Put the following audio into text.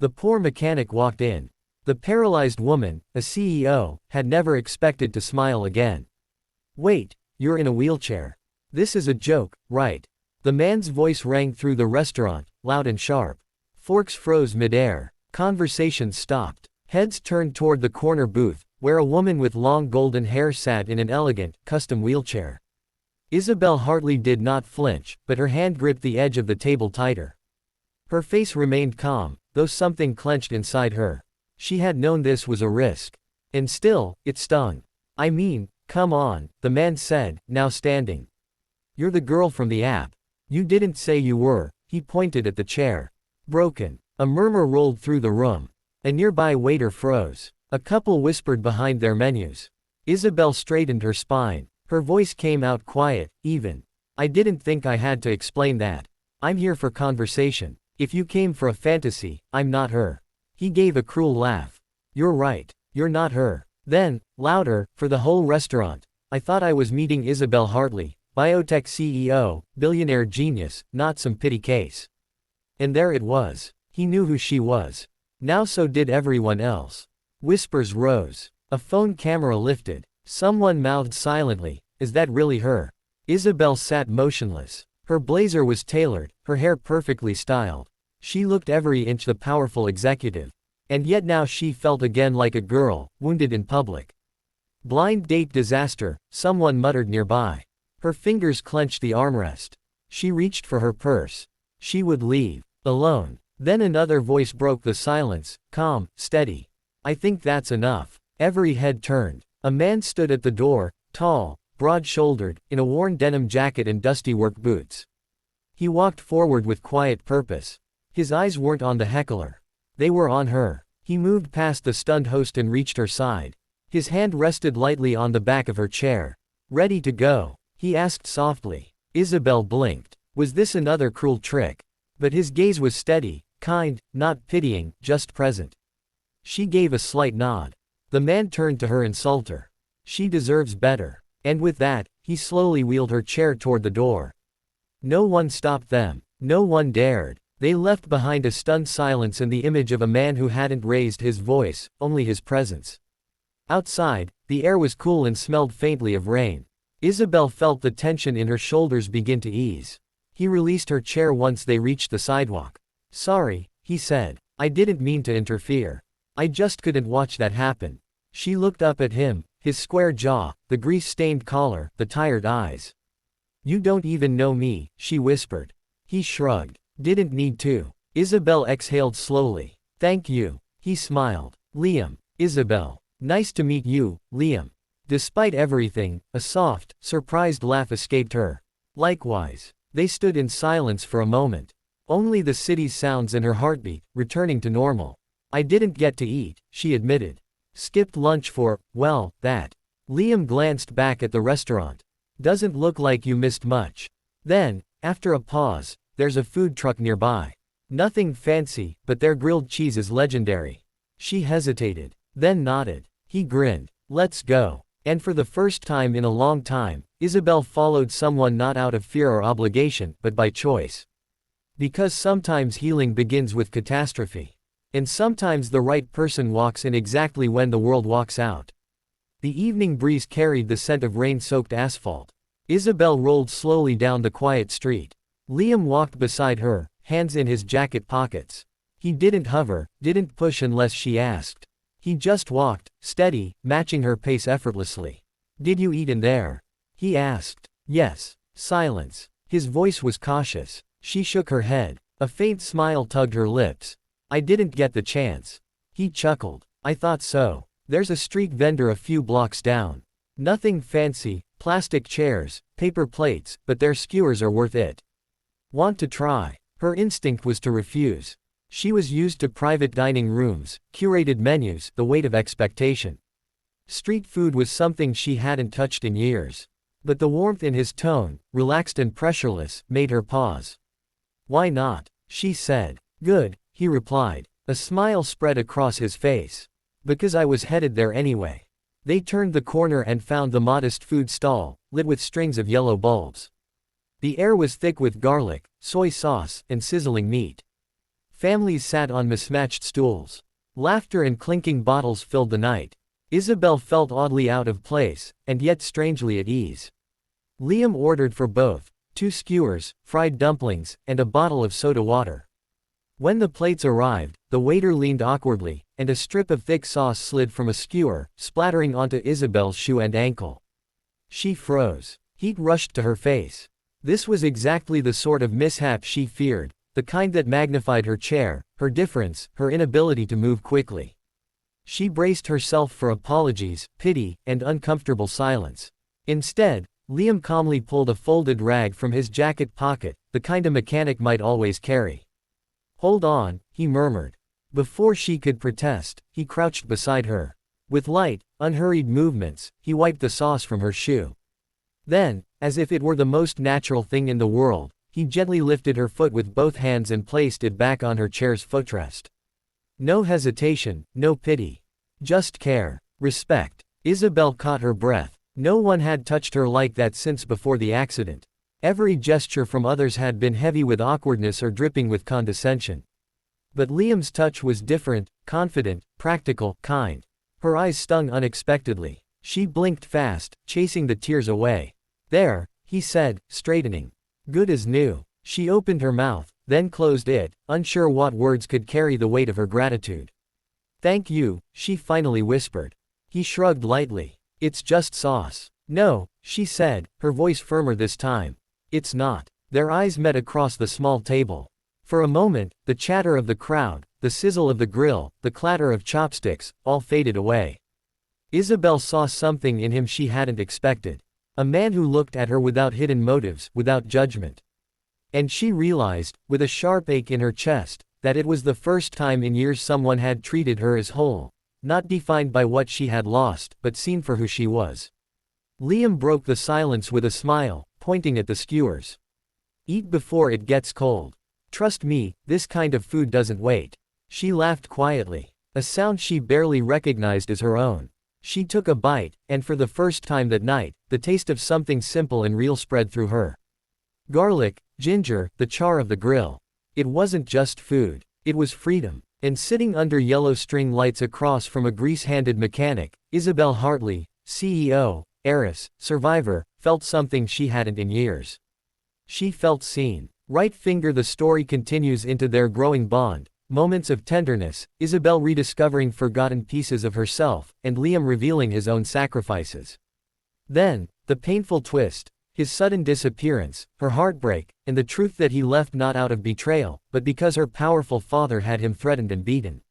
The poor mechanic walked in. The paralyzed woman, a CEO, had never expected to smile again. Wait, you're in a wheelchair. This is a joke, right? The man's voice rang through the restaurant, loud and sharp. Forks froze mid-air. Conversation stopped. Heads turned toward the corner booth, where a woman with long golden hair sat in an elegant, custom wheelchair. Isabel Hartley did not flinch, but her hand gripped the edge of the table tighter. Her face remained calm, though something clenched inside her. She had known this was a risk. And still, it stung. I mean, come on, the man said, now standing. You're the girl from the app. You didn't say you were, he pointed at the chair. Broken. A murmur rolled through the room. A nearby waiter froze. A couple whispered behind their menus. Isabel straightened her spine. Her voice came out quiet, even. I didn't think I had to explain that. I'm here for conversation. If you came for a fantasy, I'm not her. He gave a cruel laugh. You're right. You're not her. Then, louder, for the whole restaurant. I thought I was meeting Isabel Hartley, biotech CEO, billionaire genius, not some pity case. And there it was. He knew who she was. Now so did everyone else. Whispers rose. A phone camera lifted. Someone mouthed silently, is that really her? Isabel sat motionless. Her blazer was tailored, her hair perfectly styled. She looked every inch the powerful executive. And yet now she felt again like a girl, wounded in public. Blind date disaster, someone muttered nearby. Her fingers clenched the armrest. She reached for her purse. She would leave. Alone. Then another voice broke the silence, calm, steady. I think that's enough. Every head turned. A man stood at the door, tall, broad-shouldered, in a worn denim jacket and dusty work boots. He walked forward with quiet purpose. His eyes weren't on the heckler. They were on her. He moved past the stunned host and reached her side. His hand rested lightly on the back of her chair. Ready to go? He asked softly. Isabel blinked. Was this another cruel trick? But his gaze was steady, kind, not pitying, just present. She gave a slight nod. The man turned to her and insulted her. She deserves better. And with that, he slowly wheeled her chair toward the door. No one stopped them. No one dared. They left behind a stunned silence and the image of a man who hadn't raised his voice, only his presence. Outside, the air was cool and smelled faintly of rain. Isabel felt the tension in her shoulders begin to ease. He released her chair once they reached the sidewalk. Sorry, he said. I didn't mean to interfere. I just couldn't watch that happen. She looked up at him, his square jaw, the grease-stained collar, the tired eyes. You don't even know me, she whispered. He shrugged. Didn't need to. Isabel exhaled slowly. Thank you. He smiled. Liam. Isabel. Nice to meet you, Liam. Despite everything, a soft, surprised laugh escaped her. Likewise. They stood in silence for a moment. Only the city's sounds and her heartbeat, returning to normal. I didn't get to eat, she admitted. Skipped lunch for, well, that. Liam glanced back at the restaurant. Doesn't look like you missed much. Then, after a pause, there's a food truck nearby. Nothing fancy, but their grilled cheese is legendary. She hesitated, then nodded. He grinned. Let's go. And for the first time in a long time, Isabel followed someone not out of fear or obligation, but by choice. Because sometimes healing begins with catastrophe. And sometimes the right person walks in exactly when the world walks out. The evening breeze carried the scent of rain-soaked asphalt. Isabel rolled slowly down the quiet street. Liam walked beside her, hands in his jacket pockets. He didn't hover, didn't push unless she asked. He just walked, steady, matching her pace effortlessly. Did you eat in there? He asked. Yes. Silence. His voice was cautious. She shook her head. A faint smile tugged her lips. I didn't get the chance. He chuckled. I thought so. There's a street vendor a few blocks down. Nothing fancy, plastic chairs, paper plates, but their skewers are worth it. Want to try? Her instinct was to refuse. She was used to private dining rooms, curated menus, the weight of expectation. Street food was something she hadn't touched in years. But the warmth in his tone, relaxed and pressureless, made her pause. Why not? She said. Good, he replied. A smile spread across his face. Because I was headed there anyway. They turned the corner and found the modest food stall, lit with strings of yellow bulbs. The air was thick with garlic, soy sauce, and sizzling meat. Families sat on mismatched stools. Laughter and clinking bottles filled the night. Isabel felt oddly out of place, and yet strangely at ease. Liam ordered for both, 2 skewers, fried dumplings, and a bottle of soda water. When the plates arrived, the waiter leaned awkwardly, and a strip of thick sauce slid from a skewer, splattering onto Isabel's shoe and ankle. She froze. Heat rushed to her face. This was exactly the sort of mishap she feared, the kind that magnified her chair, her difference, her inability to move quickly. She braced herself for apologies, pity, and uncomfortable silence. Instead, Liam calmly pulled a folded rag from his jacket pocket, the kind a mechanic might always carry. "Hold on," he murmured. Before she could protest, he crouched beside her. With light, unhurried movements, he wiped the sauce from her shoe. Then, as if it were the most natural thing in the world, he gently lifted her foot with both hands and placed it back on her chair's footrest. No hesitation, no pity. Just care. Respect. Isabel caught her breath. No one had touched her like that since before the accident. Every gesture from others had been heavy with awkwardness or dripping with condescension. But Liam's touch was different, confident, practical, kind. Her eyes stung unexpectedly. She blinked fast, chasing the tears away. "There," he said, straightening. "Good as new." She opened her mouth, then closed it, unsure what words could carry the weight of her gratitude. "Thank you," she finally whispered. He shrugged lightly. "It's just sauce." "No," she said, her voice firmer this time. "It's not." Their eyes met across the small table. For a moment, the chatter of the crowd, the sizzle of the grill, the clatter of chopsticks, all faded away. Isabel saw something in him she hadn't expected. A man who looked at her without hidden motives, without judgment. And she realized, with a sharp ache in her chest, that it was the first time in years someone had treated her as whole, not defined by what she had lost, but seen for who she was. Liam broke the silence with a smile, pointing at the skewers. "Eat before it gets cold. Trust me, this kind of food doesn't wait." She laughed quietly, a sound she barely recognized as her own. She took a bite, and for the first time that night, the taste of something simple and real spread through her. Garlic, ginger, the char of the grill. It wasn't just food. It was freedom. And sitting under yellow string lights across from a grease-handed mechanic, Isabel Hartley, CEO, heiress, survivor, felt something she hadn't in years. She felt seen. Right finger. The story continues into their growing bond. Moments of tenderness, Isabel rediscovering forgotten pieces of herself, and Liam revealing his own sacrifices. Then, the painful twist, his sudden disappearance, her heartbreak, and the truth that he left not out of betrayal, but because her powerful father had him threatened and beaten.